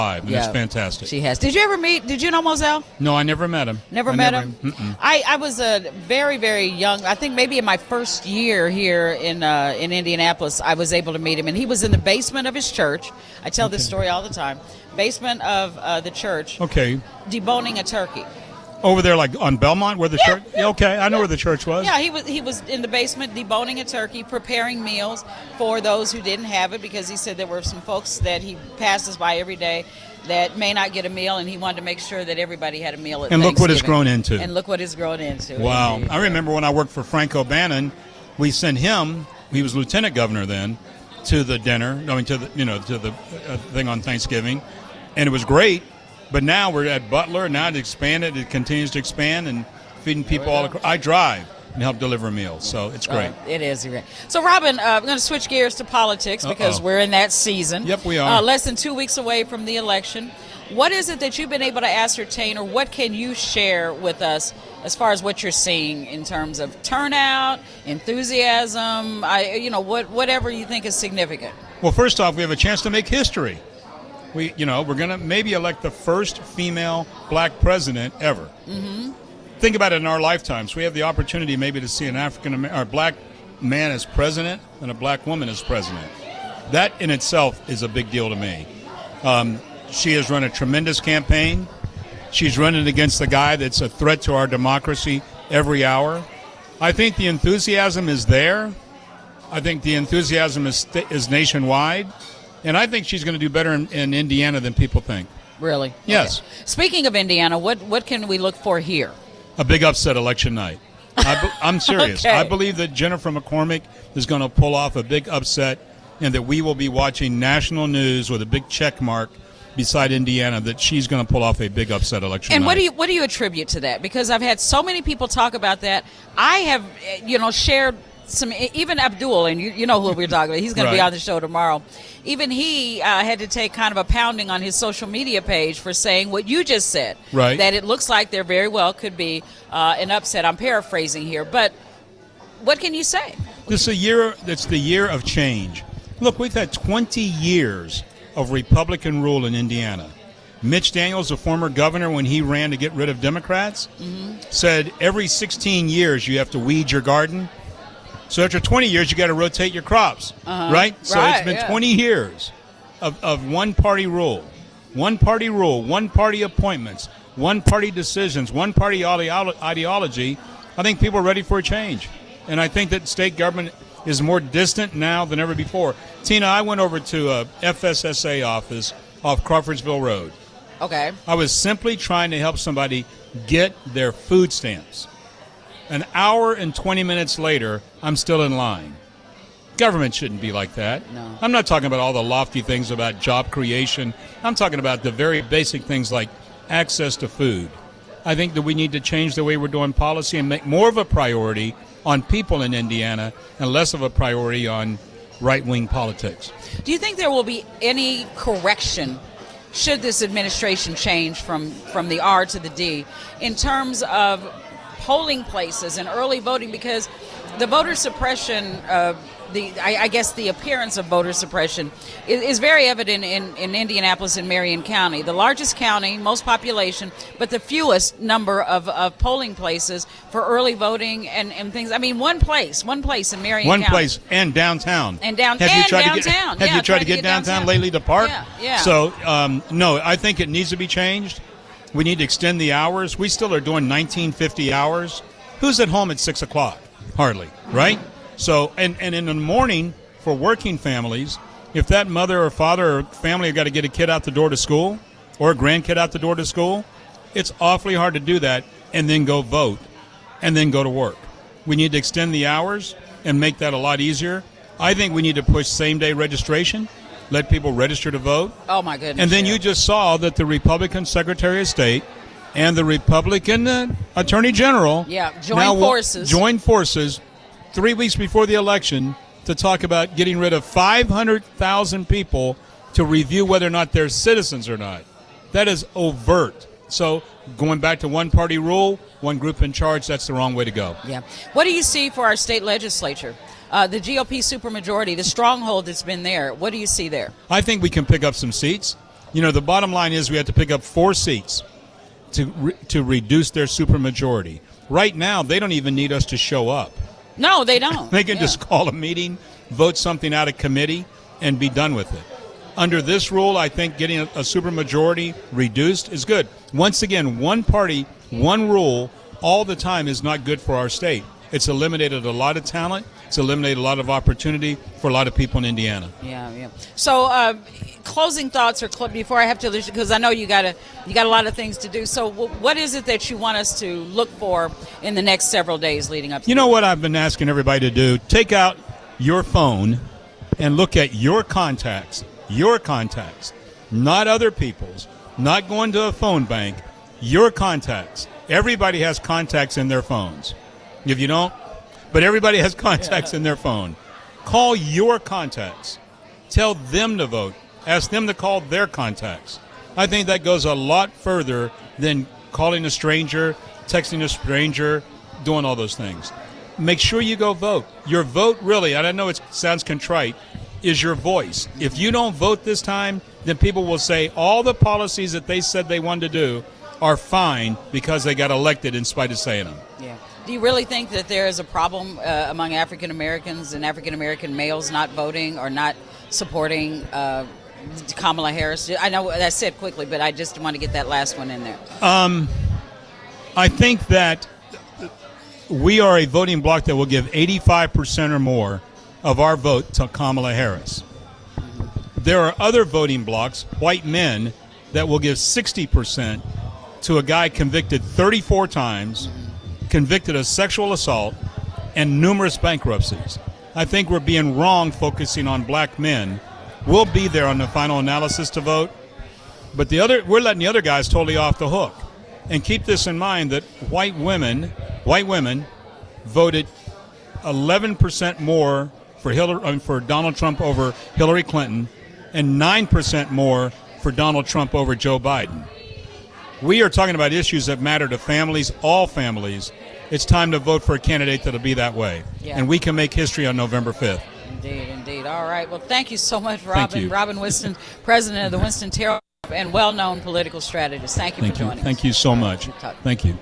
And it's fantastic. She has. Did you know Mozel? No, I never met him. Never met him? I was a very, very young, I think maybe in my first year here in Indianapolis, I was able to meet him. And he was in the basement of his church. I tell this story all the time. Basement of the church. Okay. Deboning a turkey. Over there, like on Belmont, where the church? Yeah. Okay, I know where the church was. Yeah, he was in the basement deboning a turkey, preparing meals for those who didn't have it, because he said there were some folks that he passes by every day that may not get a meal, and he wanted to make sure that everybody had a meal at And look what it's Thanksgiving. grown into. And look what it's grown into. Wow. Indeed. I remember when I worked for Frank O'Bannon, we sent him, he was lieutenant governor then, to the dinner, to the thing on Thanksgiving, and it was great. But now we're at Butler. Now it's expanded. It continues to expand and feeding people all across. I drive and help deliver meals, so it's great. It is great. So, Robin, I'm going to switch gears to politics because we're in that season. Yep, we are. Less than 2 weeks away from the election. What is it that you've been able to ascertain, or what can you share with us as far as what you're seeing in terms of turnout, enthusiasm, whatever you think is significant? Well, first off, we have a chance to make history. We're going to maybe elect the first female black president ever. Mm-hmm. Think about it in our lifetimes. We have the opportunity maybe to see a black man as president and a black woman as president. That in itself is a big deal to me. She has run a tremendous campaign. She's running against the guy that's a threat to our democracy every hour. I think the enthusiasm is there. I think the enthusiasm is nationwide. And I think she's going to do better in Indiana than people think. Really? Yes. Okay. Speaking of Indiana, what can we look for here? A big upset election night. I'm serious. Okay. I believe that Jennifer McCormick is going to pull off a big upset, and that we will be watching national news with a big check mark beside Indiana that she's going to pull off a big upset election and night. And what do you attribute to that? Because I've had so many people talk about that. I have, shared some, even Abdul, and you know who we're talking about. He's going to be on the show tomorrow. Even he had to take kind of a pounding on his social media page for saying what you just said. Right. That it looks like there very well could be an upset. I'm paraphrasing here, but what can you say? It's the year of change. Look, we've had 20 years of Republican rule in Indiana. Mitch Daniels, the former governor, when he ran to get rid of Democrats, said every 16 years you have to weed your garden. So after 20 years, you got to rotate your crops, right? So it's been 20 years of one-party rule, one-party appointments, one-party decisions, one-party ideology. I think people are ready for a change. And I think that state government is more distant now than ever before. Tina, I went over to a FSSA office off Crawfordsville Road. Okay. I was simply trying to help somebody get their food stamps. An hour and 20 minutes later, I'm still in line. Government shouldn't be like that. No. I'm not talking about all the lofty things about job creation. I'm talking about the very basic things like access to food. I think that we need to change the way we're doing policy and make more of a priority on people in Indiana and less of a priority on right-wing politics. Do you think there will be any correction should this administration change from the R to the D in terms of polling places and early voting? Because the voter suppression, I guess the appearance of voter suppression is very evident in Indianapolis and Marion County, the largest county, most population, but the fewest number of polling places for early voting and things. I mean, one place in Marion County. One place, and downtown. Have you tried to get downtown lately, the park? Yeah. So, no, I think it needs to be changed. We need to extend the hours. We still are doing 1950 hours. Who's at home at 6 o'clock? Hardly, right? So, and in the morning for working families, if that mother or father or family have got to get a kid out the door to school or a grandkid out the door to school, it's awfully hard to do that and then go vote and then go to work. We need to extend the hours and make that a lot easier. I think we need to push same-day registration, let people register to vote. Oh, my goodness. And then you just saw that the Republican Secretary of State and the Republican Attorney General joined forces 3 weeks before the election to talk about getting rid of 500,000 people to review whether or not they're citizens or not. That is overt. So going back to one-party rule, one group in charge, that's the wrong way to go. Yeah. What do you see for our state legislature? The GOP supermajority, the stronghold that's been there, what do you see there? I think we can pick up some seats. You know, the bottom line is we have to pick up 4 seats to reduce their supermajority. Right now, they don't even need us to show up. No, they don't. They can just call a meeting, vote something out of committee, and be done with it. Under this rule, I think getting a supermajority reduced is good. Once again, one party, one rule all the time is not good for our state. It's eliminated a lot of talent. It's eliminated a lot of opportunity for a lot of people in Indiana. Yeah. So, closing thoughts, or before I have to lose you, because I know you got a lot of things to do. So, what is it that you want us to look for in the next several days leading up to? You know what I've been asking everybody to do? Take out your phone and look at your contacts, not other people's, not going to a phone bank, your contacts. Everybody has contacts in their phones. If you don't, but everybody has contacts in their phone. Call your contacts. Tell them to vote. Ask them to call their contacts. I think that goes a lot further than calling a stranger, texting a stranger, doing all those things. Make sure you go vote. Your vote really, and I know it sounds contrite, is your voice. If you don't vote this time, then people will say all the policies that they said they wanted to do are fine because they got elected in spite of saying them. Yeah. Do you really think that there is a problem among African Americans and African American males not voting or not supporting Kamala Harris? I know I said quickly, but I just want to get that last one in there. I think that we are a voting bloc that will give 85% or more of our vote to Kamala Harris. There are other voting blocs, white men, that will give 60% to a guy convicted 34 times, convicted of sexual assault, and numerous bankruptcies. I think we're being wrong focusing on black men. We'll be there on the final analysis to vote, but we're letting the other guys totally off the hook. And keep this in mind that white women voted 11% more for Donald Trump over Hillary Clinton, and 9% more for Donald Trump over Joe Biden. We are talking about issues that matter to families, all families. It's time to vote for a candidate that'll be that way. Yeah. And we can make history on November 5th. Indeed. All right. Well, thank you so much, Robin. Thank you. Robin Winston, president of the Winston Terrell and well-known political strategist. Thank you for joining us. Thank you so much. Thank you.